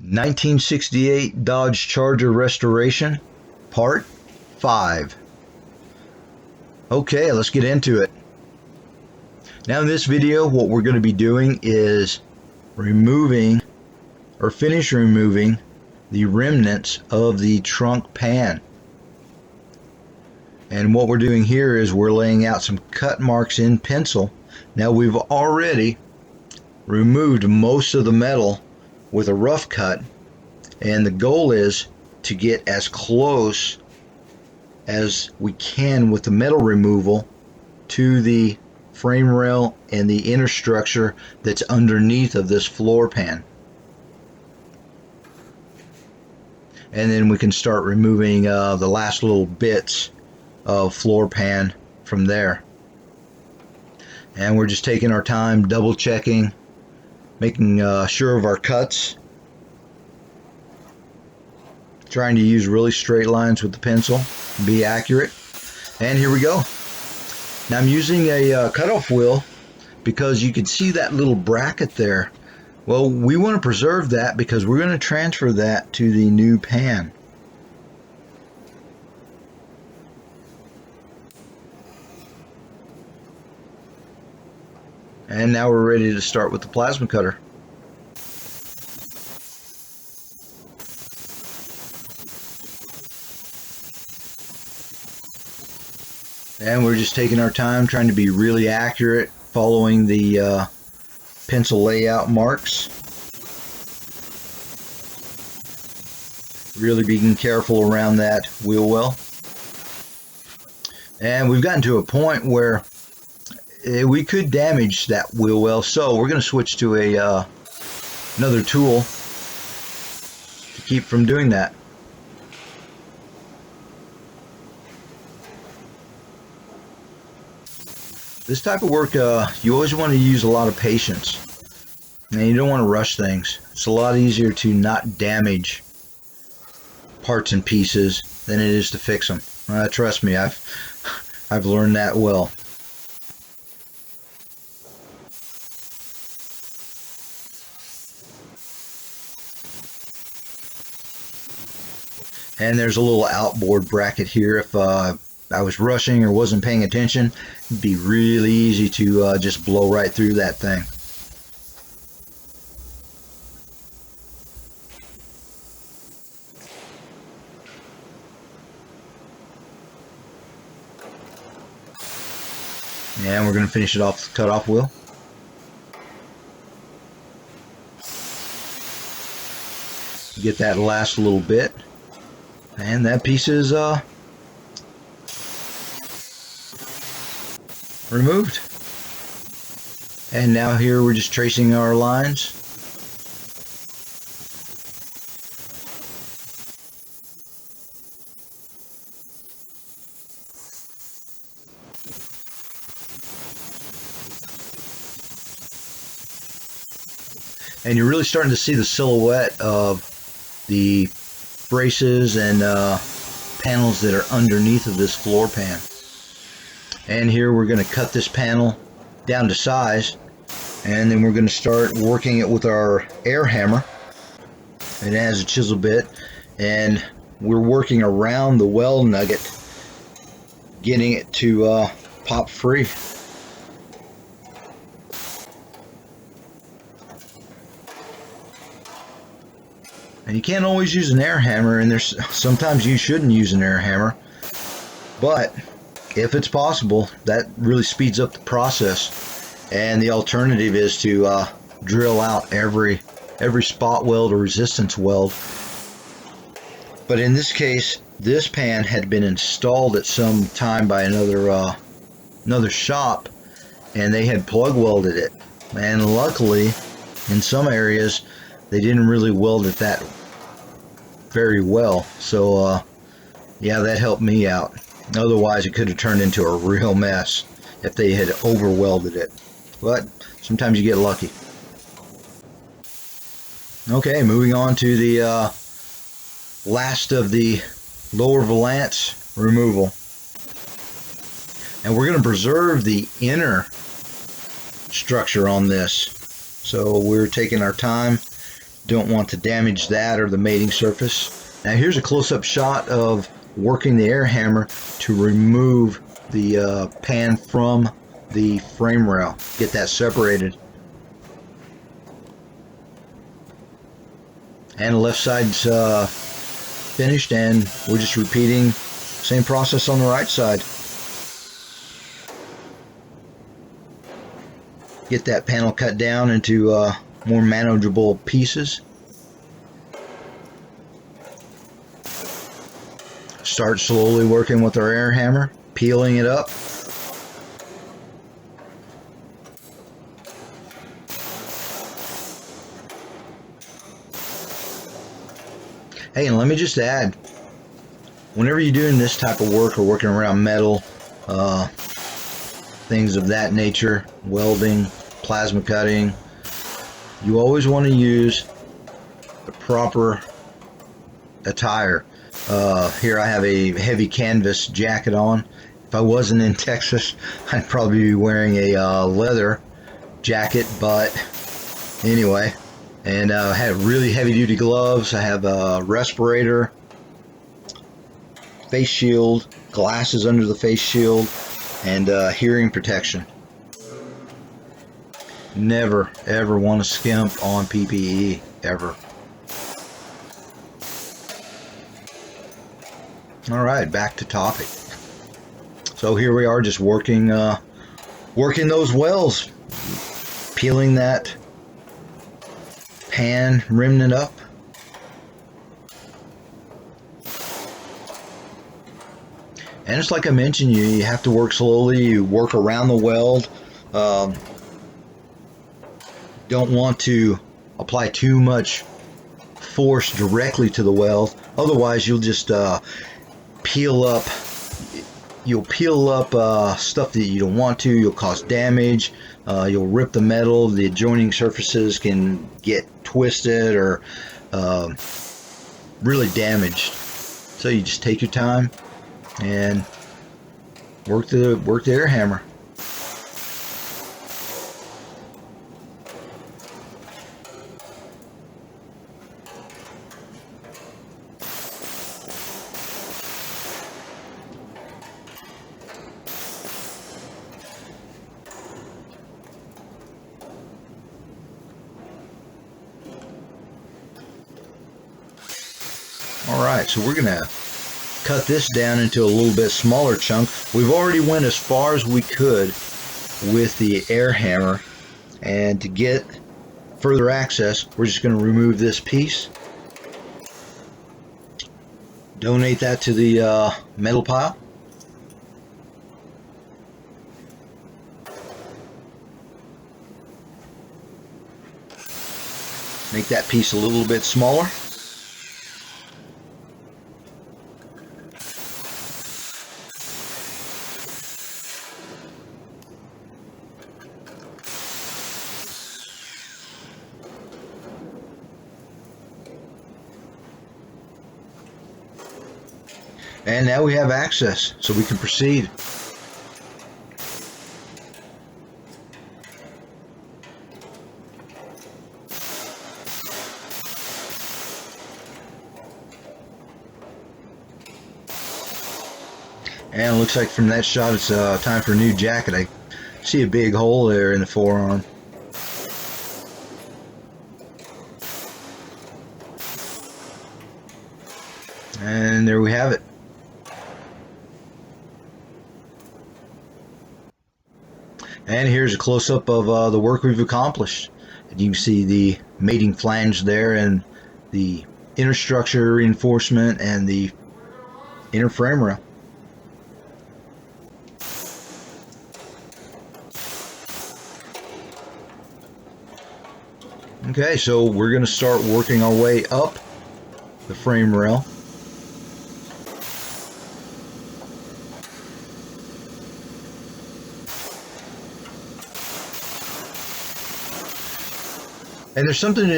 1968 Dodge Charger Restoration, Part 5. Okay, let's get into it. Now in this video, what we're going to be doing is removing or finish removing the remnants of the trunk pan. And what we're doing here is we're laying out some cut marks in pencil. Now we've already removed most of the metal with a rough cut, and the goal is to get as close as we can with the metal removal to the frame rail and the inner structure that's underneath of this floor pan. And then we can start removing the last little bits of floor pan from there. And we're just taking our time, double checking, making sure of our cuts, trying to use really straight lines with the pencil, be accurate. And here we go. Now I'm using a cutoff wheel because you can see that little bracket there. Well, we want to preserve that because we're going to transfer that to the new pan. And now we're ready to start with the plasma cutter. And we're just taking our time, trying to be really accurate, following the pencil layout marks. Really being careful around that wheel well. And we've gotten to a point where we could damage that wheel well, so we're going to switch to another tool to keep from doing that. This type of work, you always want to use a lot of patience, and you don't want to rush things. It's a lot easier to not damage parts and pieces than it is to fix them. Trust me, I've learned that well. And there's a little outboard bracket here. If I was rushing or wasn't paying attention, it'd be really easy to just blow right through that thing. And we're going to finish it off with the cutoff wheel. Get that last little bit. And that piece is removed. And now here we're just tracing our lines. And you're really starting to see the silhouette of the braces and panels that are underneath of this floor pan. And here we're going to cut this panel down to size, and then we're going to start working it with our air hammer. It has a chisel bit, and we're working around the weld nugget, getting it to pop free. And you can't always use an air hammer, and there's sometimes you shouldn't use an air hammer, but if it's possible, that really speeds up the process. And the alternative is to drill out every spot weld or resistance weld. But in this case, this pan had been installed at some time by another shop, and they had plug welded it. And luckily, in some areas, they didn't really weld it that very well, so yeah, that helped me out. Otherwise it could have turned into a real mess if they had over welded it, but sometimes you get lucky. Okay, moving on to the last of the lower valance removal, and we're going to preserve the inner structure on this, so we're taking our time Don't want to damage that or the mating surface. Now here's a close-up shot of working the air hammer to remove the pan from the frame rail. Get that separated. And the left side's finished, and we're just repeating same process on the right side. Get that panel cut down into more manageable pieces. Start slowly working with our air hammer, peeling it up. Hey, and let me just add, whenever you're doing this type of work or working around metal, things of that nature, welding, plasma cutting, you always want to use the proper attire. Here I have a heavy canvas jacket on. If I wasn't in Texas, I'd probably be wearing a leather jacket, but anyway. And I have really heavy duty gloves. I have a respirator, face shield, glasses under the face shield, and hearing protection. Never ever want to skimp on PPE, ever. Alright, back to topic. So here we are, just working those wells, peeling that pan remnant up. And it's like I mentioned, you have to work slowly. You work around the weld. Don't want to apply too much force directly to the weld, otherwise you'll just peel up stuff that you don't want to. You'll cause damage. You'll rip the metal. The adjoining surfaces can get twisted or really damaged. So you just take your time and work the air hammer. Alright, so we're gonna cut this down into a little bit smaller chunk. We've already went as far as we could with the air hammer, and to get further access, we're just going to remove this piece, donate that to the metal pile, make that piece a little bit smaller. And now we have access, so we can proceed. And it looks like from that shot it's time for a new jacket. I see a big hole there in the forearm. And there we have it. And here's a close-up of the work we've accomplished. And you can see the mating flange there, and the inner structure reinforcement, and the inner frame rail. Okay, so we're going to start working our way up the frame rail. And there's something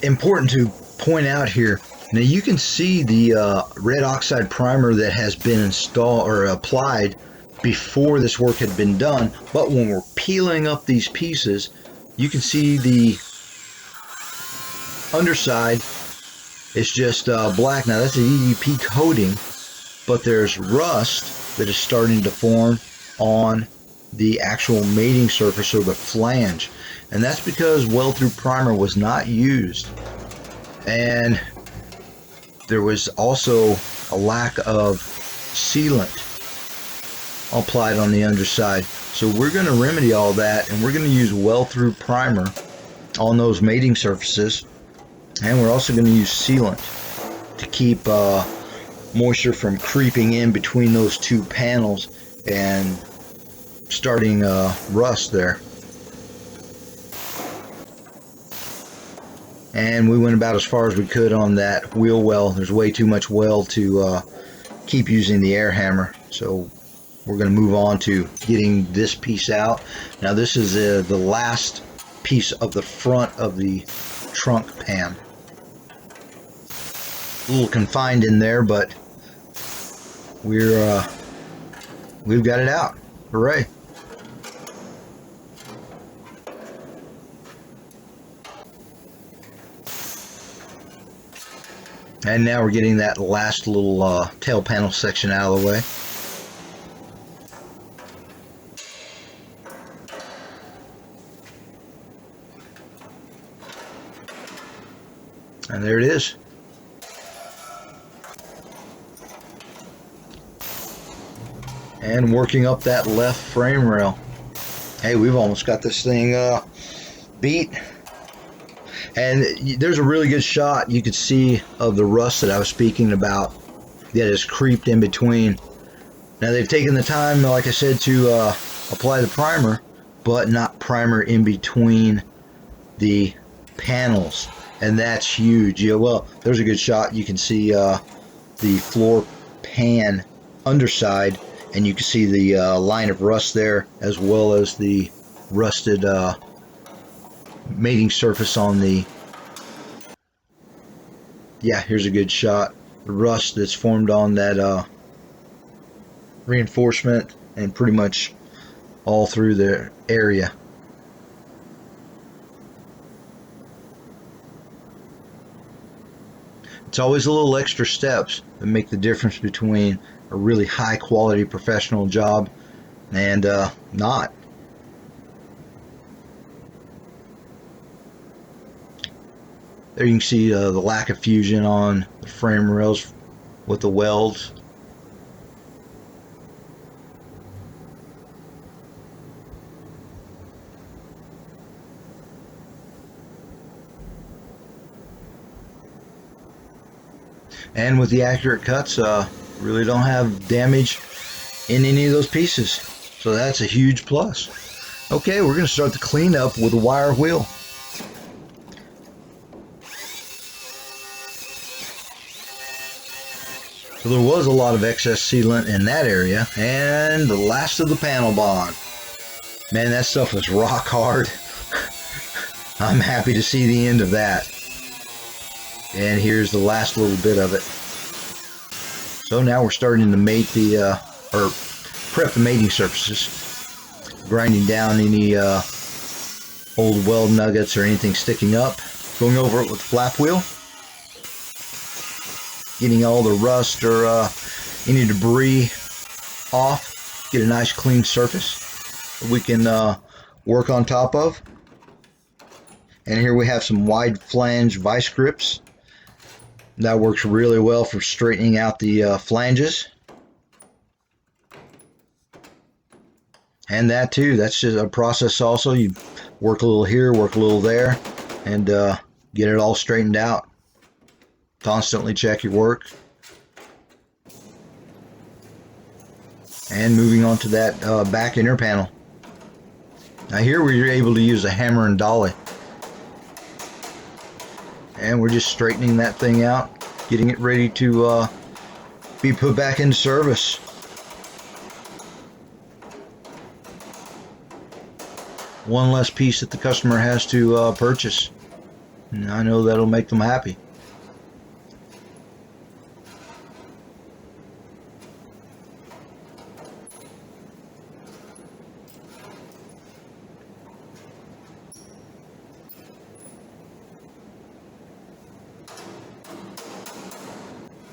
important to point out here. Now you can see the red oxide primer that has been installed or applied before this work had been done, but when we're peeling up these pieces, you can see the underside, it's just black. Now that's an EDP coating, but there's rust that is starting to form on the actual mating surface or the flange, and that's because weld-through primer was not used, and there was also a lack of sealant applied on the underside. So we're going to remedy all that, and we're going to use weld-through primer on those mating surfaces, and we're also going to use sealant to keep moisture from creeping in between those two panels and starting rust there. And we went about as far as we could on that wheel well. There's way too much weld to keep using the air hammer, so we're going to move on to getting this piece out. Now this is the last piece of the front of the trunk pan. A little confined in there, but we've got it out. Hooray! And now we're getting that last little tail panel section out of the way. And there it is. And working up that left frame rail. Hey, we've almost got this thing beat. And there's a really good shot you could see of the rust that I was speaking about that has creeped in between. Now they've taken the time, like I said, to apply the primer, but not primer in between the panels. And that's huge. Yeah, well, there's a good shot. You can see the floor pan underside, and you can see the line of rust there, as well as the rusted mating surface on the, yeah, here's a good shot. The rust that's formed on that reinforcement and pretty much all through the area. It's always a little extra steps that make the difference between a really high quality professional job and not. There you can see the lack of fusion on the frame rails with the welds. And with the accurate cuts, really don't have damage in any of those pieces. So that's a huge plus. Okay, we're going to start the cleanup with a wire wheel. So there was a lot of excess sealant in that area. And the last of the panel bond. Man, that stuff was rock hard. I'm happy to see the end of that. And here's the last little bit of it. So now we're starting to mate the, or prep the mating surfaces. Grinding down any old weld nuggets or anything sticking up. Going over it with the flap wheel. Getting all the rust or any debris off. Get a nice clean surface that we can work on top of. And here we have some wide flange vice grips. That works really well for straightening out the flanges. And that too, that's just a process also. You work a little here, work a little there, and get it all straightened out. Constantly check your work. And moving on to that back inner panel. Now here we're able to use a hammer and dolly. And we're just straightening that thing out, getting it ready to be put back into service. One less piece that the customer has to purchase. And I know that'll make them happy.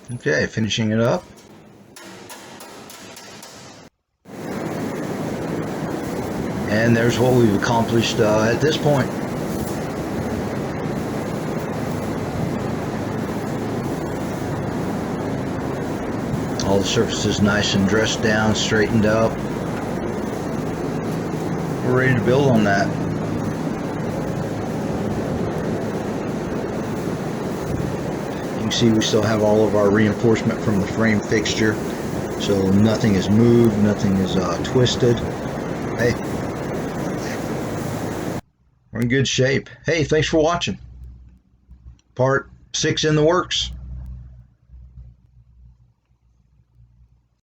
Okay, finishing it up. And there's what we've accomplished at this point. All the surfaces nice and dressed down, straightened up. We're ready to build on that. You can see we still have all of our reinforcement from the frame fixture, so nothing is moved, nothing is twisted. Hey, we're in good shape. Hey, thanks for watching. Part 6 in the works.